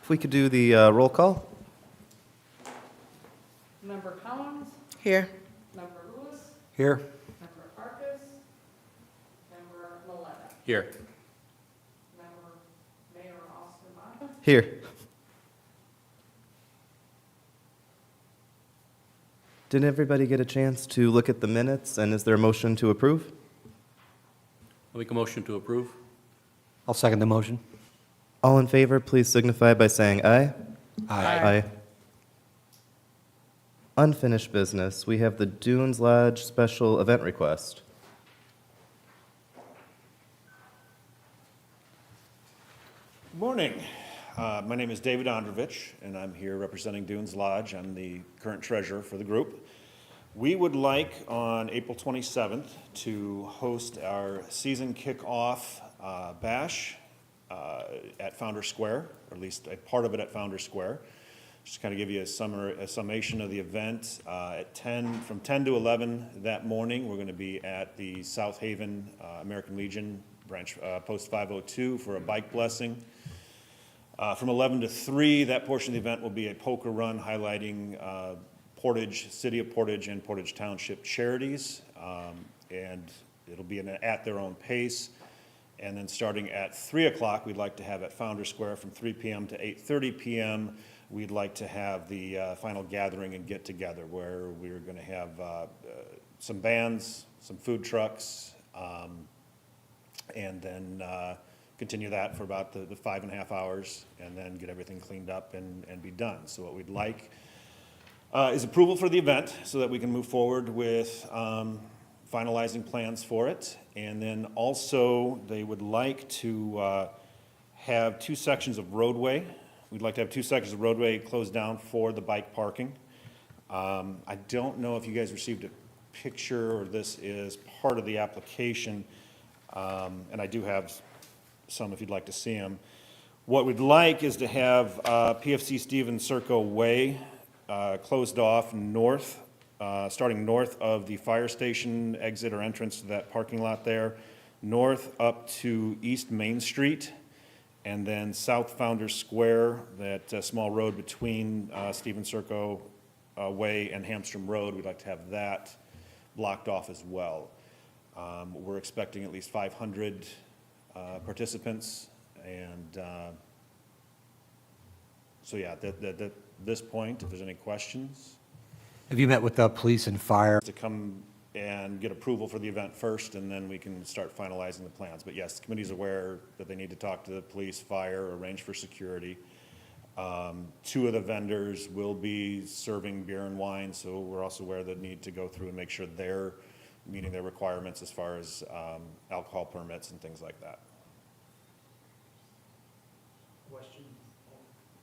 If we could do the roll call? Member Collins, Here. Member Lewis, Here. Member Farkas, Member Maleta, Here. Member Mayor Austin Mata, Here. Did everybody get a chance to look at the minutes, and is there a motion to approve? I'll make a motion to approve. I'll second the motion. All in favor, please signify by saying aye. Aye. Unfinished business, we have the Dunes Lodge special event request. Good morning. My name is David Androvich, and I'm here representing Dunes Lodge. I'm the current treasurer for the group. We would like on April 27th to host our season kickoff bash at Founder Square, or at least a part of it at Founder Square. Just kind of give you a summation of the event. From 10 to 11 that morning, we're going to be at the South Haven American Legion branch, post 502 for a bike blessing. From 11 to 3, that portion of the event will be a poker run highlighting Portage, City of Portage and Portage Township charities. And it'll be at their own pace. And then starting at 3 o'clock, we'd like to have at Founder Square from 3 p.m. to 8:30 p.m., we'd like to have the final gathering and get-together where we're going to have some bands, some food trucks, and then continue that for about the 5.5 hours, and then get everything cleaned up and be done. So what we'd like is approval for the event so that we can move forward with finalizing plans for it. And then also, they would like to have 2 sections of roadway. We'd like to have 2 sections of roadway closed down for the bike parking. I don't know if you guys received a picture or this is part of the application, and I do have some if you'd like to see them. What we'd like is to have PFC Stephen Circo Way closed off north, starting north of the fire station exit or entrance to that parking lot there, north up to East Main Street, and then South Founder Square, that small road between Stephen Circo Way and Hamstrom Road. We'd like to have that blocked off as well. We're expecting at least 500 participants, and so yeah, at this point, if there's any questions, Have you met with the police and fire? to come and get approval for the event first, and then we can start finalizing the plans. But yes, the committee's aware that they need to talk to the police, fire, arrange for security. 2 of the vendors will be serving beer and wine, so we're also aware of the need to go through and make sure they're meeting their requirements as far as alcohol permits and things like that. Question.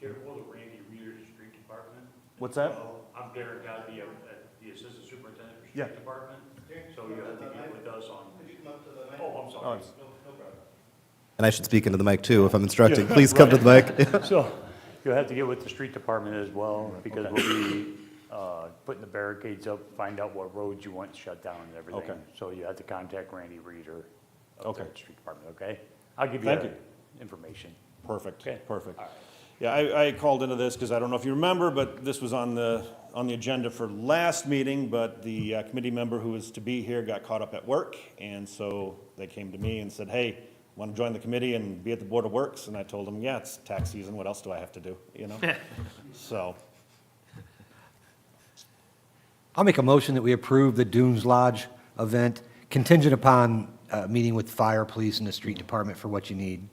Get a hold of Randy Reeder, the street department. What's that? I'm Derek Godby, the assistant superintendent for Yeah. street department. So you have to get with us on. Could you come up to the mic? Oh, I'm sorry. No problem. And I should speak into the mic too if I'm instructing. Please come to the mic. So you'll have to get with the street department as well, because we'll be putting the barricades up, find out what roads you want shut down and everything. Okay. So you have to contact Randy Reeder of Okay. the street department, okay? I'll give you Thank that you. information. Perfect, Okay. perfect. All right. Yeah, I called into this because I don't know if you remember, but this was on the agenda for last meeting, but the committee member who was to be here got caught up at work, and so they came to me and said, hey, want to join the committee and be at the Board of Works? And I told them, yeah, it's tax season, what else do I have to do, you know? So, I'll make a motion that we approve the Dunes Lodge event contingent upon meeting with fire, police, and the street department for what you need.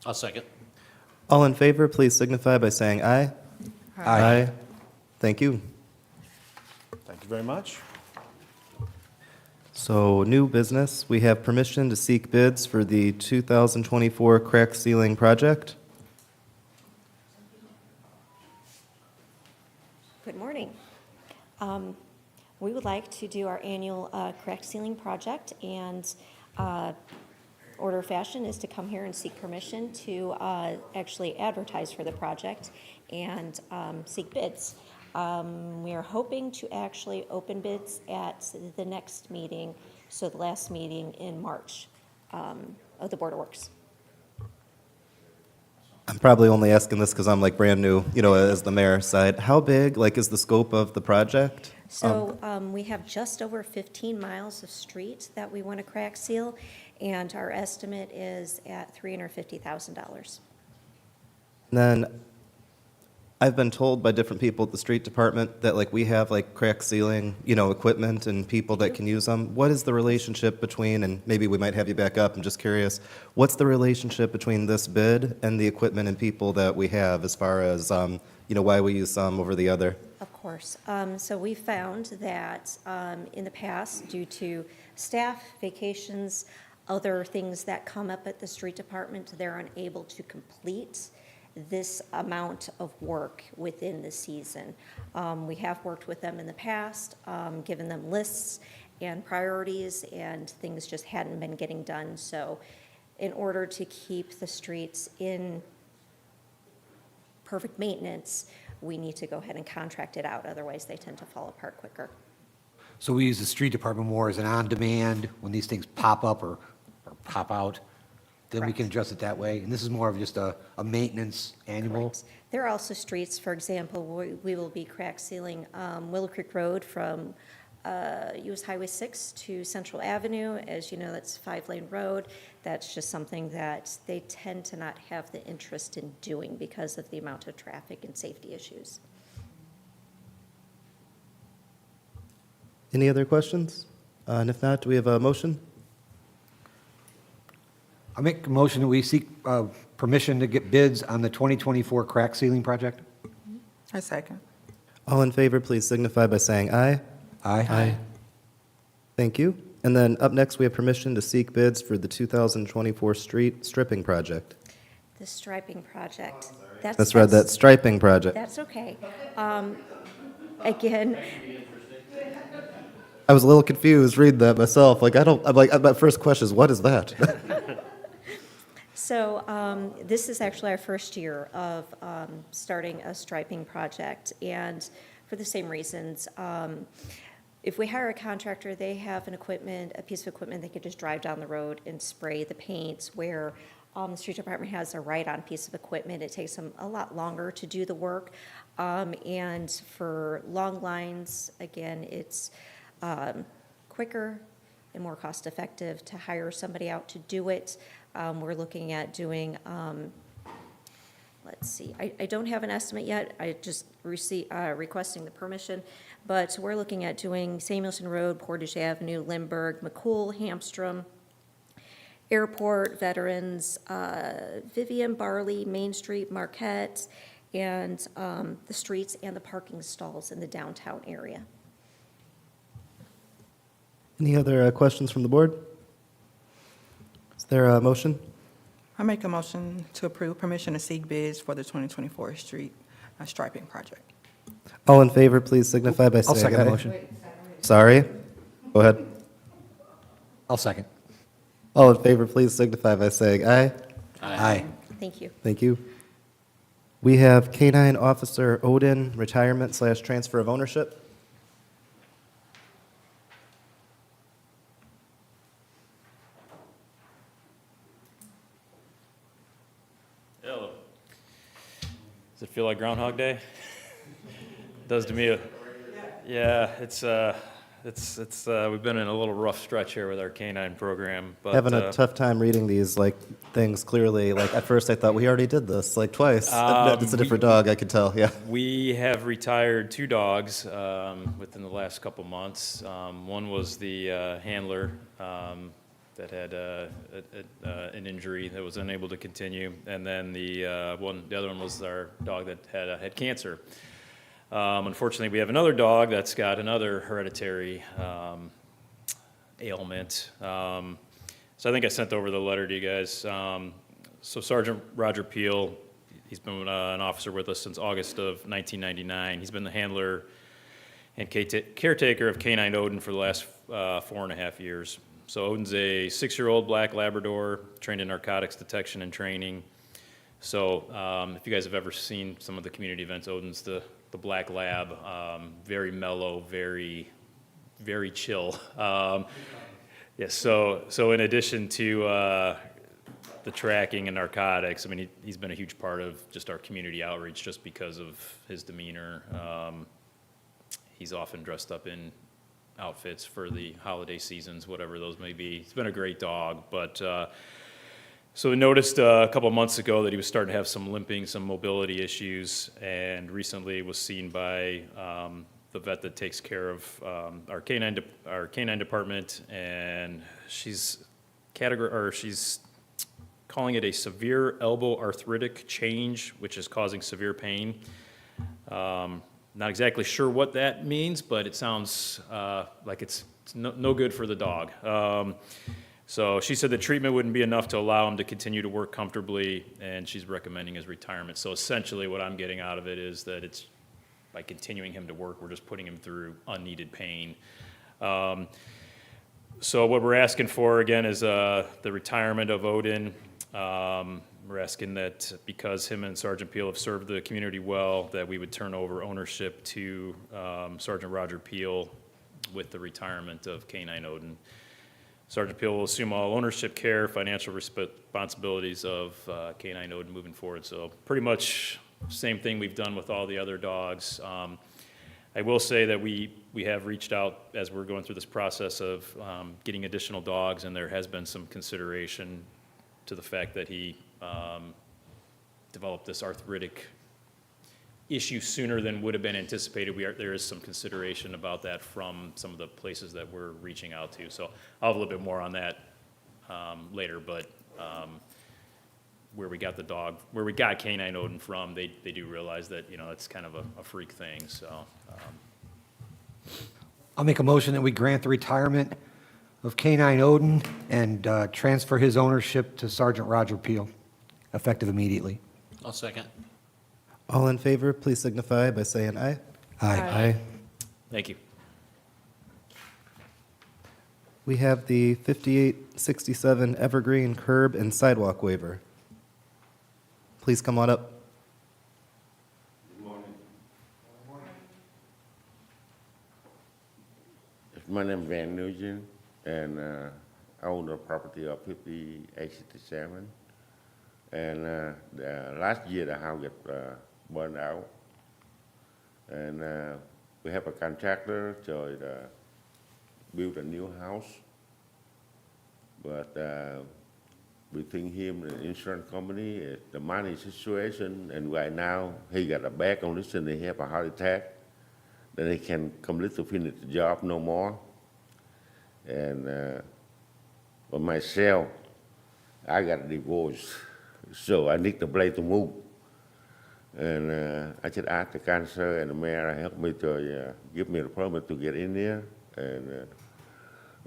I'll second. All in favor, please signify by saying aye. Aye. Thank you. thank you very much. So, new business, we have permission to seek bids for the 2024 crack ceiling project. Good morning. We would like to do our annual crack ceiling project, and order of fashion is to come here and seek permission to actually advertise for the project and seek bids. We are hoping to actually open bids at the next meeting, so the last meeting in March of the Board of Works. I'm probably only asking this because I'm like brand new, as the mayor side. How big, like, is the scope of the project? So we have just over 15 miles of street that we want to crack seal, and our estimate is at $350,000. Then, I've been told by different people at the street department that like we have like crack sealing, equipment and people that can use them. What is the relationship between, and maybe we might have you back up, I'm just curious, what's the relationship between this bid and the equipment and people that we have as far as, why we use some over the other? Of course. So we found that in the past, due to staff, vacations, other things that come up at the street department, they're unable to complete this amount of work within the season. We have worked with them in the past, given them lists and priorities, and things just hadn't been getting done. So in order to keep the streets in perfect maintenance, we need to go ahead and contract it out. Otherwise, they tend to fall apart quicker. So we use the street department more as an on-demand, when these things pop up or pop out, then we can Correct. adjust it that way. And this is more of just a maintenance annual. Correct. There are also streets, for example, we will be crack sealing Willow Creek Road from US Highway 6 to Central Avenue. As you know, that's a 5-lane road. That's just something that they tend to not have the interest in doing because of the amount of traffic and safety issues. Any other questions? And if not, do we have a motion? I make a motion that we seek permission to get bids on the 2024 crack sealing project. I second. All in favor, please signify by saying aye. Aye. Thank you. And then up next, we have permission to seek bids for the 2024 street stripping project. The striping project. Misread that, striping project. That's okay. Again, I was a little confused reading that myself. My first question is, what is that? so this is actually our first year of starting a striping project, and for the same reasons. If we hire a contractor, they have a piece of equipment, they could just drive down the road and spray the paint, where the street department has a ride-on piece of equipment. It takes them a lot longer to do the work. And for long lines, again, it's quicker and more cost-effective to hire somebody out to do it. We're looking at doing, let's see, I don't have an estimate yet. I just requesting the permission, but we're looking at doing Samuelson Road, Portage Avenue, Lindbergh, McCool, Hamstrom, Airport, Veterans, Vivian, Barley, Main Street, Marquette, and the streets and the parking stalls in the downtown area. Any other questions from the board? Is there a motion? I make a motion to approve permission to seek bids for the 2024 street striping project. All in favor, please signify by I'll saying second aye. that motion. Sorry? Go ahead. I'll second. All in favor, please signify by saying aye. Aye. Thank you. Thank you. We have K-9 Officer Odin, retirement/transfer of ownership. Hello. Does it feel like Groundhog Day? Does to me. Yeah, it's we've been in a little rough stretch here with our K-9 program, but Having a tough time reading these, things clearly. At first I thought we already did this, twice. It's a different dog, I could tell, yeah. we have retired 2 dogs within the last couple months. One was the handler that had an injury that was unable to continue, and then the other one was our dog that had cancer. Unfortunately, we have another dog that's got another hereditary ailment. So I think I sent over the letter to you guys. So Sergeant Roger Peel, he's been an officer with us since August of 1999. He's been the handler and caretaker of K-9 Odin for the last 4.5 years. So Odin's a 6-year-old black Labrador, trained in narcotics detection and training. So if you guys have ever seen some of the community events, Odin's the black lab, very mellow, very, very chill. So in addition to the tracking and narcotics, I mean, he's been a huge part of just our community outreach just because of his demeanor. He's often dressed up in outfits for the holiday seasons, whatever those may be. He's been a great dog, but so we noticed a couple of months ago that he was starting to have some limping, some mobility issues, and recently was seen by the vet that takes care of our canine department, and she's calling it a severe elbow arthritic change, which is causing severe pain. Not exactly sure what that means, but it sounds like it's no good for the dog. So she said the treatment wouldn't be enough to allow him to continue to work comfortably, and she's recommending his retirement. So essentially what I'm getting out of it is that it's by continuing him to work, we're just putting him through unneeded pain. So what we're asking for, again, is the retirement of Odin. We're asking that because him and Sergeant Peel have served the community well, that we would turn over ownership to Sergeant Roger Peel with the retirement of K-9 Odin. Sergeant Peel will assume all ownership, care, financial responsibilities of K-9 Odin moving forward. So pretty much same thing we've done with all the other dogs. I will say that we have reached out as we're going through this process of getting additional dogs, and there has been some consideration to the fact that he developed this arthritic issue sooner than would have been anticipated. There is some consideration about that from some of the places that we're reaching out to. So I'll have a little bit more on that later, but where we got K-9 Odin from, they do realize that, it's kind of a freak thing, so. I'll make a motion that we grant the retirement of K-9 Odin and transfer his ownership to Sergeant Roger Peel, effective immediately. I'll second. All in favor, please signify by saying aye. Aye. Thank you. We have the 5867 Evergreen Curb and Sidewalk Waiver. Please come on up. My name is Van Nugent, and I own the property of 5867. And last year, the house got burned out. And we have a contractor to build a new house. But between him and the insurance company, the money situation, and right now, he got a back condition, he have a heart attack. Then he can completely finish the job no more. And for myself, I got a divorce, so I need the place to move. And I just asked the council and the mayor help me to give me the permit to get in there and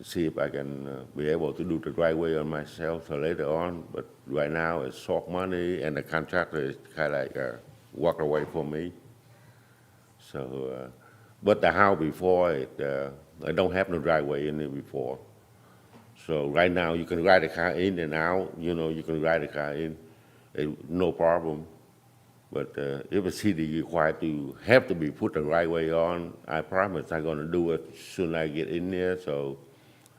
see if I can be able to do the driveway on myself so later on. But right now it's short money, and the contractor is kind of like walk away from me. So. But the house before I don't have no driveway in it before. So right now you can ride the car in and out. You can ride the car in, no problem. But if a city required to have to be put the driveway on, I promise I'm going to do it as soon as I get in there. So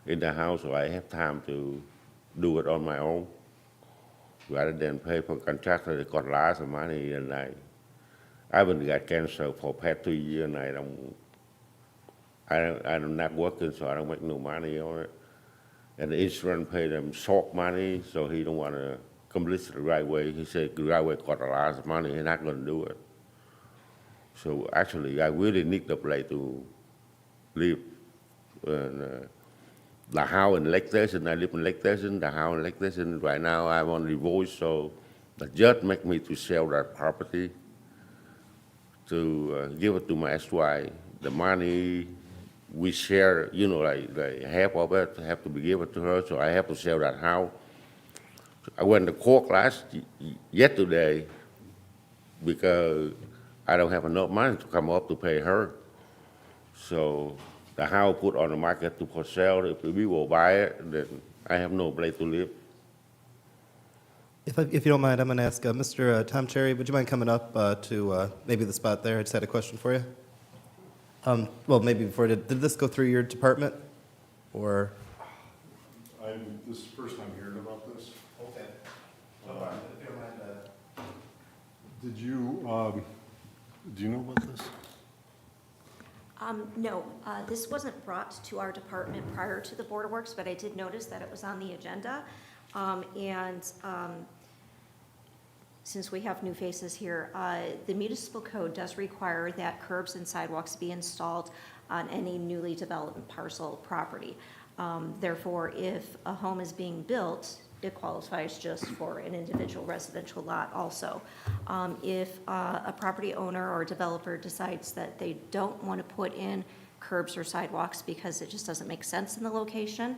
in the house, so I have time to do it on my own, rather than pay for a contractor that got lots of money and I haven't got cancer for past 2 years, and I'm not working, so I don't make no money on it. And the insurance pay them short money, so he don't want to complete the right way. He said the right way got a lot of money, he's not going to do it. So actually, I really need the place to live. And the house in Lake Station, I live in Lake Station. The house in Lake Station right now, I'm on divorce, so the judge make me to sell that property, to give it to my ex-wife. The money we share, like half of it have to be given to her, so I have to sell that house. I went to court yesterday because I don't have enough money to come up to pay her. So the house put on the market for sale. If we will buy it, then I have no place to live. If you don't mind, I'm going to ask Mr. Tom Cherry, would you mind coming up to maybe the spot there? I just had a question for you. Well, maybe before, did this go through your department, or? This is the first time hearing about this. Okay. Did you, do you know about this? No, this wasn't brought to our department prior to the Board of Works, but I did notice that it was on the agenda. Since we have new faces here, the municipal code does require that curbs and sidewalks be installed on any newly developed parcel property. Therefore, if a home is being built, it qualifies just for an individual residential lot also. If a property owner or developer decides that they don't want to put in curbs or sidewalks because it just doesn't make sense in the location,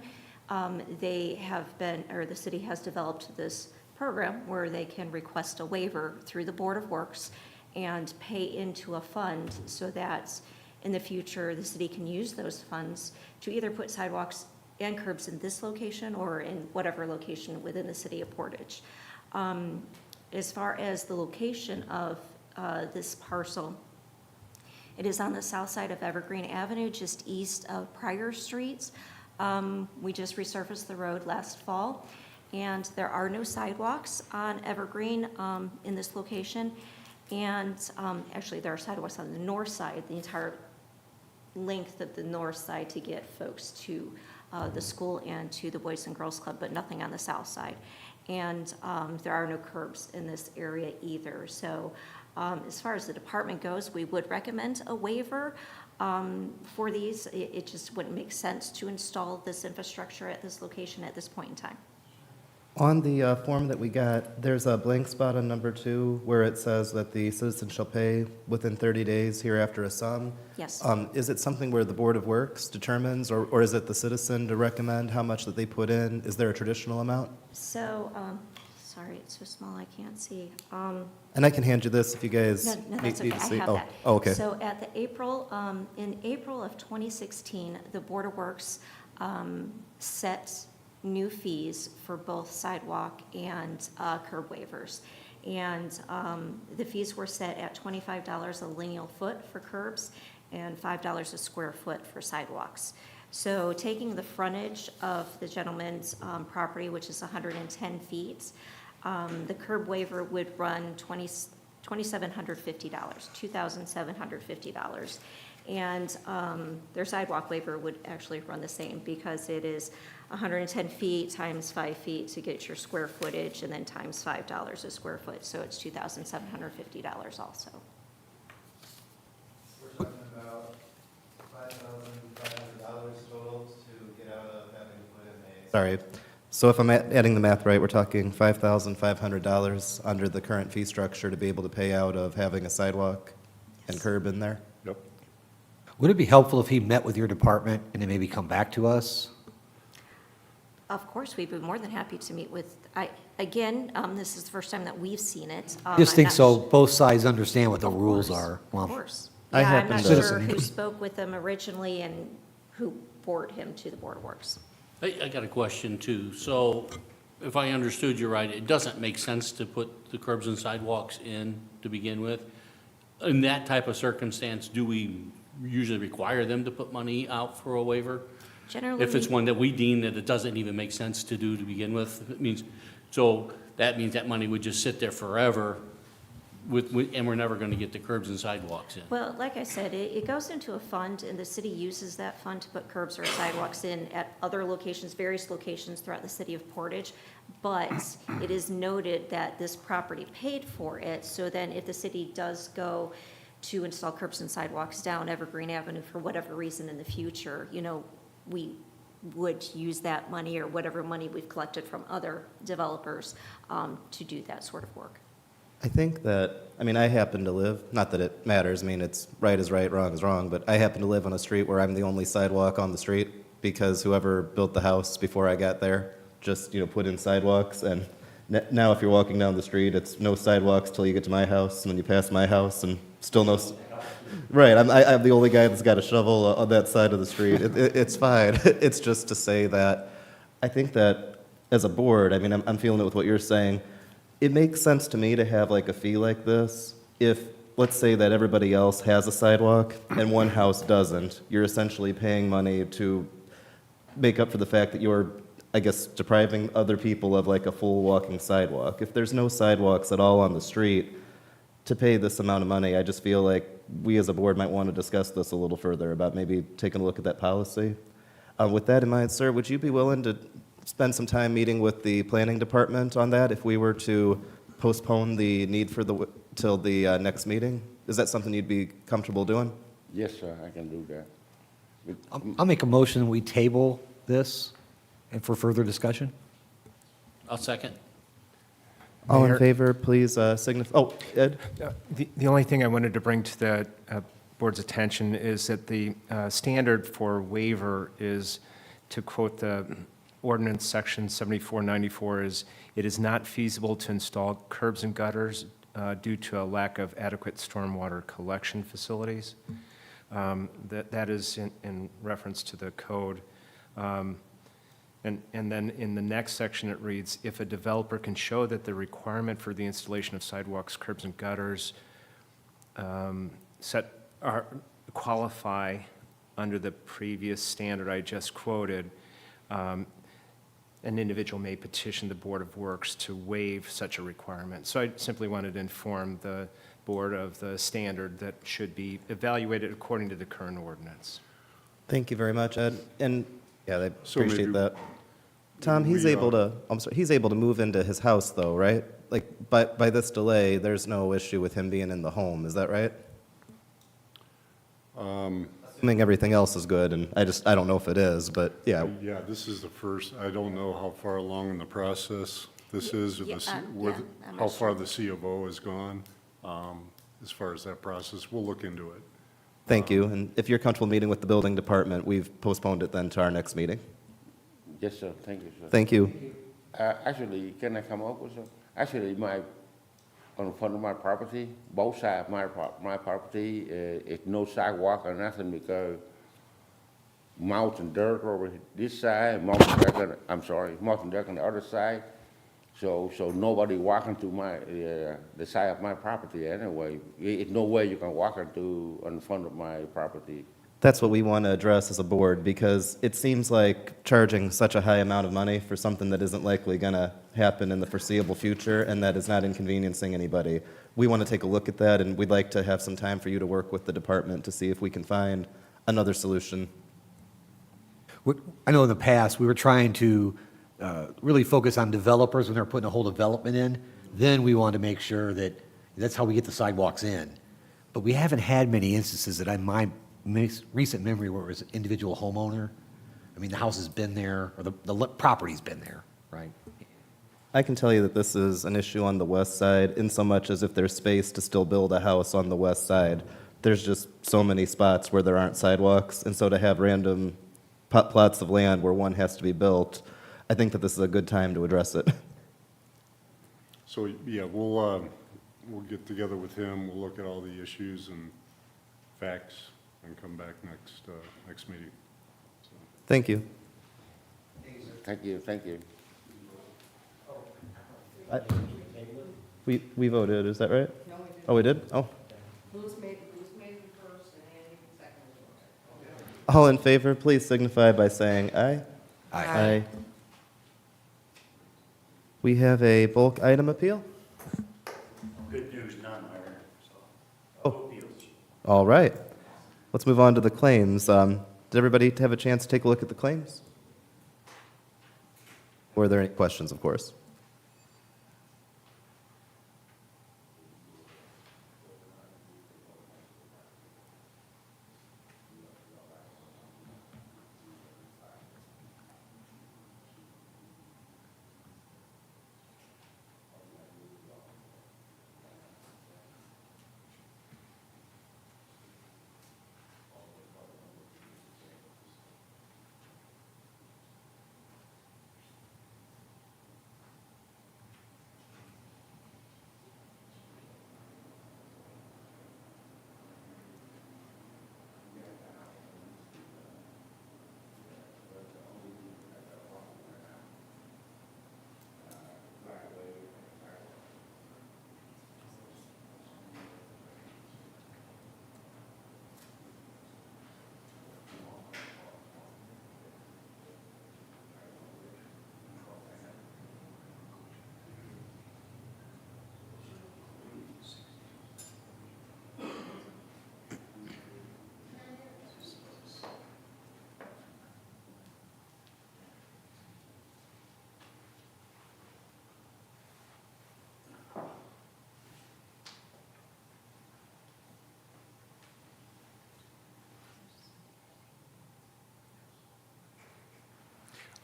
they have been, or the city has developed this program where they can request a waiver through the Board of Works and pay into a fund so that in the future, the city can use those funds to either put sidewalks and curbs in this location or in whatever location within the city of Portage. As far as the location of this parcel, it is on the south side of Evergreen Avenue, just east of Pryor Street. We just resurfaced the road last fall, and there are no sidewalks on Evergreen in this location. And actually, there are sidewalks on the north side, the entire length of the north side to get folks to the school and to the Boys and Girls Club, but nothing on the south side. And there are no curbs in this area either. So as far as the department goes, we would recommend a waiver for these. It just wouldn't make sense to install this infrastructure at this location at this point in time. On the form that we got, there's a blank spot on number 2 where it says that the citizen shall pay within 30 days hereafter a sum. Yes. Is it something where the Board of Works determines, or is it the citizen to recommend how much that they put in? Is there a traditional amount? So, sorry, it's so small I can't see. And I can hand you this if you guys No, that's need okay, to I see. have Oh, that. oh, okay. So at the in April of 2016, the Board of Works set new fees for both sidewalk and curb waivers. And the fees were set at $25 a lineal foot for curbs and $5 a square foot for sidewalks. So taking the frontage of the gentleman's property, which is 110 feet, the curb waiver would run $2,750, $2,750. And their sidewalk waiver would actually run the same because it is 110 feet times 5 feet to get your square footage and then times $5 a square foot. So it's $2,750 also. We're talking about $5,500 total to get out of having to put in a... Sorry. So if I'm adding the math right, we're talking $5,500 under the current fee structure to be able to pay out of having a sidewalk and curb in there? Yep. Would it be helpful if he met with your department and then maybe come back to us? Of course, we'd be more than happy to meet with, this is the first time that we've seen it. Just I'm think not so sure- both sides understand what the Of rules course, are. Of Well, course. I Yeah, I'm happen not to- sure who spoke with them originally and who forwarded him to the Board of Works. I got a question too. So if I understood you right, it doesn't make sense to put the curbs and sidewalks in to begin with. In that type of circumstance, do we usually require them to put money out for a waiver? Generally, If it's one that we deem that it doesn't even make sense to do to begin with, it means, so that means that money would just sit there forever and we're never going to get the curbs and sidewalks in. well, like I said, it goes into a fund, and the city uses that fund to put curbs or sidewalks in at other locations, various locations throughout the city of Portage. But it is noted that this property paid for it, so then if the city does go to install curbs and sidewalks down Evergreen Avenue for whatever reason in the future, we would use that money or whatever money we've collected from other developers to do that sort of work. I think that, I happen to live, not that it matters, it's right is right, wrong is wrong, but I happen to live on a street where I'm the only sidewalk on the street because whoever built the house before I got there just, put in sidewalks, and now if you're walking down the street, it's no sidewalks till you get to my house, and then you pass my house, and still no... Right, I'm the only guy that's got a shovel on that side of the street. It's fine. It's just to say that I think that as a board, I'm feeling it with what you're saying. It makes sense to me to have like a fee like this if, let's say that everybody else has a sidewalk and one house doesn't. You're essentially paying money to make up for the fact that you're I guess, depriving other people of like a full walking sidewalk. If there's no sidewalks at all on the street, to pay this amount of money, I just feel like we as a board might want to discuss this a little further about maybe taking a look at that policy. With that in mind, sir, would you be willing to spend some time meeting with the planning department on that if we were to postpone the need for till the next meeting? Is that something you'd be comfortable doing? Yes, sir, I can do that. I'll make a motion, we table this and for further discussion. I'll second. All in Mayor- favor, please signify. Oh, Ed? The only thing I wanted to bring to the board's attention is that the standard for waiver is, to quote the ordinance section 7494, is, "It is not feasible to install curbs and gutters due to a lack of adequate stormwater collection facilities." That is in reference to the code. And then in the next section, it reads, "If a developer can show that the requirement for the installation of sidewalks, curbs, and gutters qualify under the previous standard I just quoted, an individual may petition the Board of Works to waive such a requirement." So I simply wanted to inform the board of the standard that should be evaluated according to the current ordinance. Thank you very much, Ed. And, yeah, I So appreciate maybe- that. Tom, he's we, able to, I'm sorry, he's able to move into his house though, right? Like, by this delay, there's no issue with him being in the home, is that right? Assuming everything else is good, and I don't know if it is, but yeah. Yeah, this is the first, I don't know how far along in the process this is, or Yeah, where yeah, I'm not how far sure. the C of O has gone, as far as that process. We'll look into it. Thank you. And if you're comfortable meeting with the building department, we've postponed it then to our next meeting. Yes, sir, thank you, sir. Thank you. Actually, can I come up with some? Actually, on front of my property, both sides of my property, it's no sidewalk or nothing because mountain dirt over this side, mountain dirt on the other side. So nobody walking to the side of my property anyway. It's no way you can walk on the front of my property. That's what we want to address as a board, because it seems like charging such a high amount of money for something that isn't likely going to happen in the foreseeable future and that is not inconveniencing anybody. We want to take a look at that, and we'd like to have some time for you to work with the department to see if we can find another solution. I know in the past, we were trying to really focus on developers when they're putting a whole development in. Then we wanted to make sure that that's how we get the sidewalks in. But we haven't had many instances that in my recent memory where it was an individual homeowner. I mean, the house has been there, or the property's been there, right? I can tell you that this is an issue on the west side, in so much as if there's space to still build a house on the west side, there's just so many spots where there aren't sidewalks, and so to have random plots of land where one has to be built, I think that this is a good time to address it. So, yeah, we'll get together with him, we'll look at all the issues and facts, and come back next meeting. So, Thank you. Thank you, thank you. We voted, is that right? No, we didn't. Oh, we did? Oh. Bruce made it first and Andy seconded it. All in favor, please signify by saying aye. Aye. We have a bulk item appeal. Good news, none, Mayor, so. Oh. Appeals. All right. Let's move on to the claims. Did everybody have a chance to take a look at the claims? Were there any questions, of course?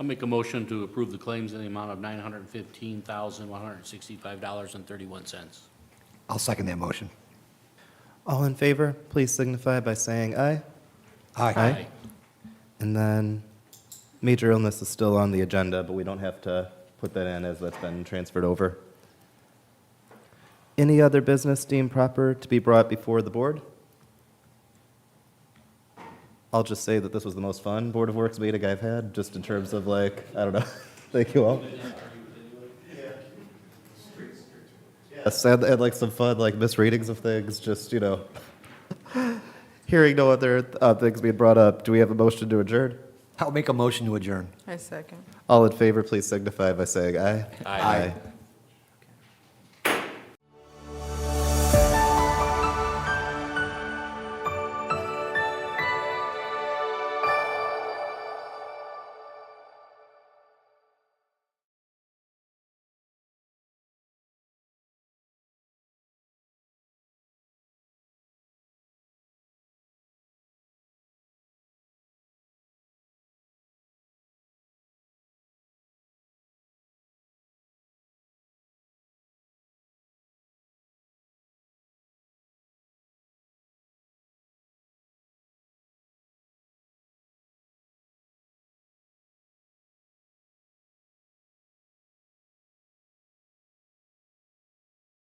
I'll make a motion to approve the claims in the amount of $915,165.31. I'll second that motion. All in favor, please signify by saying aye. Aye. And then major illness is still on the agenda, but we don't have to put that in as that's been transferred over. Any other business deemed proper to be brought before the board? I'll just say that this was the most fun Board of Works meeting I've had, just in terms of like, I don't know. Thank you all. Yes, I had like some fun like misreadings of things, just, you know. Hearing no other things being brought up, do we have a motion to adjourn? I'll make a motion to adjourn. I second. All in favor, please signify by saying aye. Aye.